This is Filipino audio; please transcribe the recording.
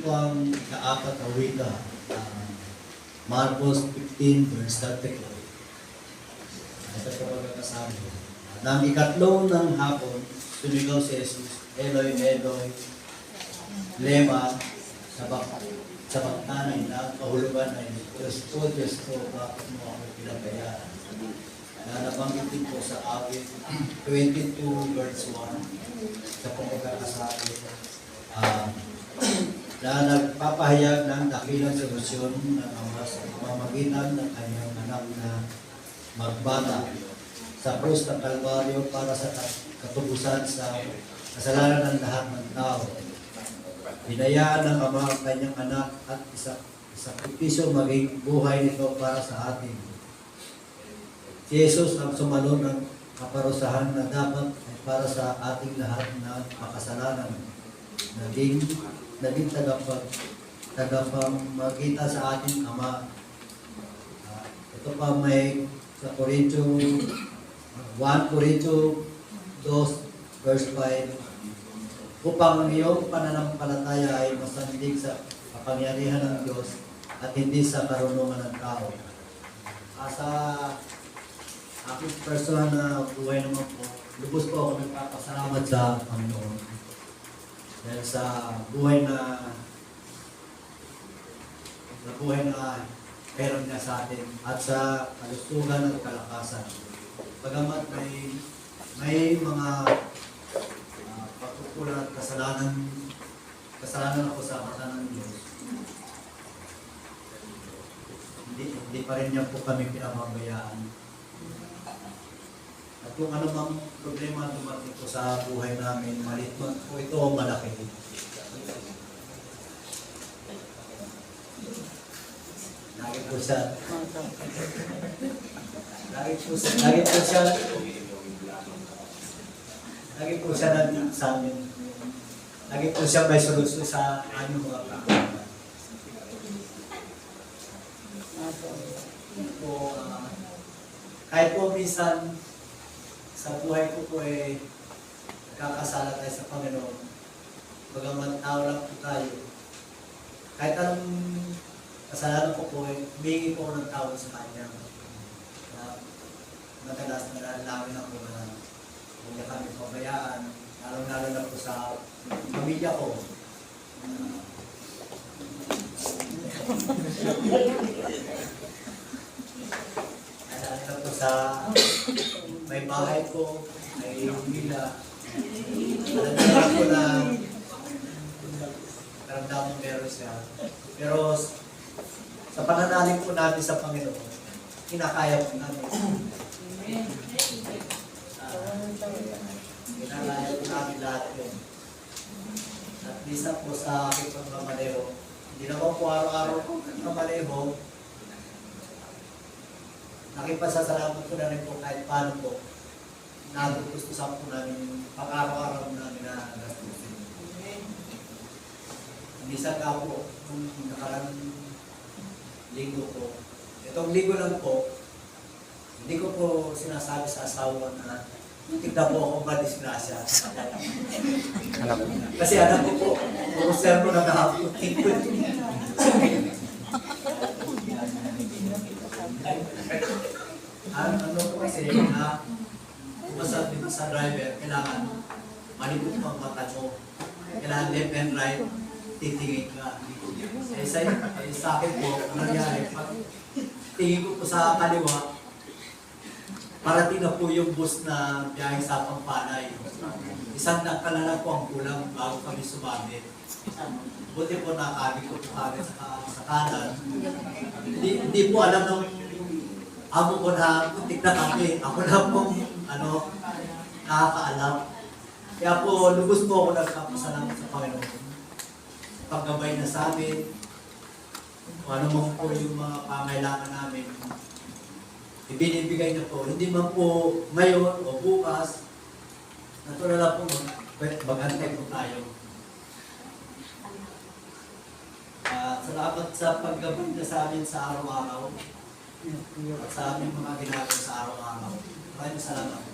Basahin ko ang ikaapat na wika, Marcos 15 verse 34. Ito po magkakasabi. Nang ikatlo ng hapon, sumigaw si Jesus, Eloi, Eloi, lema, sa baktanay na kahulugan ay, Diyos ko, bakit mo ako pinagbayaan? Nabanggit din po sa awit 22 verse 1 sa pagkakasabi na nagpapahayag ng dakilang solusyon ng Ama sa pamamagitan ng kanyang anak na magbata sa krus ng Kalbaryo para sa katubusan sa kasalanan ng lahat ng tao. Binayaan ng Ama ang kanyang anak at isakripisyo maging buhay nito para sa atin. Si Jesus ang sumalo ng kaparusahan na dapat ay para sa ating lahat na makasalanan. Naging tagapamagitan sa ating Ama. Ito pa may sa 1 Corinto 2 verse 5, upang ang iyong pananampalataya ay masandig sa kapangyarihan ng Diyos at hindi sa karunungan ng tao. Sa aking personal na buhay naman po, lubos po ako nagpapasalamat sa Panginoon. Dahil sa buhay na meron niya sa atin at sa kalusugan at kalakasan. Bagamat may mga pagkukulang at kasalanan ako sa mata ng Diyos, hindi pa rin niya po kami pinababayaan. At kung ano mang problema dumating po sa buhay namin, maliit man po ito o malaki. Lagi po siya sa amin. Lagi po siya may solusyon sa aming mga problema. Kahit po minsan sa buhay ko po nagkakasala tayo sa Panginoon. Bagaman tao lang po tayo. Kahit anong kasalanan ko po, humingi po ng tawad sa Kanya. Madalas nalalangin ako na huwag niya kami pabayaan, lalo na po sa pamilya ko. Lalo na po sa may bahay ko, may villa. Alam ko na karamdaman meron siya. Pero sa pananalig po natin sa Panginoon, kinakaya po natin. Kinakaya po natin lahat yun. At lisa po sa aking pagmamaneho, hindi naman po araw-araw po pagmamaneho, nakipasasalamat ko na rin po kahit paano po nagugustusan po namin pang-araw-araw namin na gastusin. Minsan ka po, kung nakarang linggo po, itong linggo lang po, hindi ko po sinasabi sa asawa na tignan po akong madisgrasya. Kasi alam ko po, puro sermo na kahapon. Ano po kasi na sa driver, kailangan malipot pang mata mo. Kailangan left and right, titingin ka. Sa akin po, ano nangyari, pag tingin ko po sa kaliwa, parating na po yung bus na biyahe sa Pampanay. Isang kalala po ang kulang bago kami sumabit. Buti po nakabit ko po kami sa kanan. Hindi po alam ng amo ko na putik na kami. Ako na pong nakakaalam. Kaya po lubos po ako nagpapasalamat sa Panginoon. Paggabay na sa amin, kung ano man po yung mga pangailangan namin, ibinibigay na po. Hindi man po ngayon o bukas, natural na po mag-antay po tayo. Salamat sa paggabay na sa amin sa araw-araw at sa aming mga ginagawa sa araw-araw. Maraming salamat.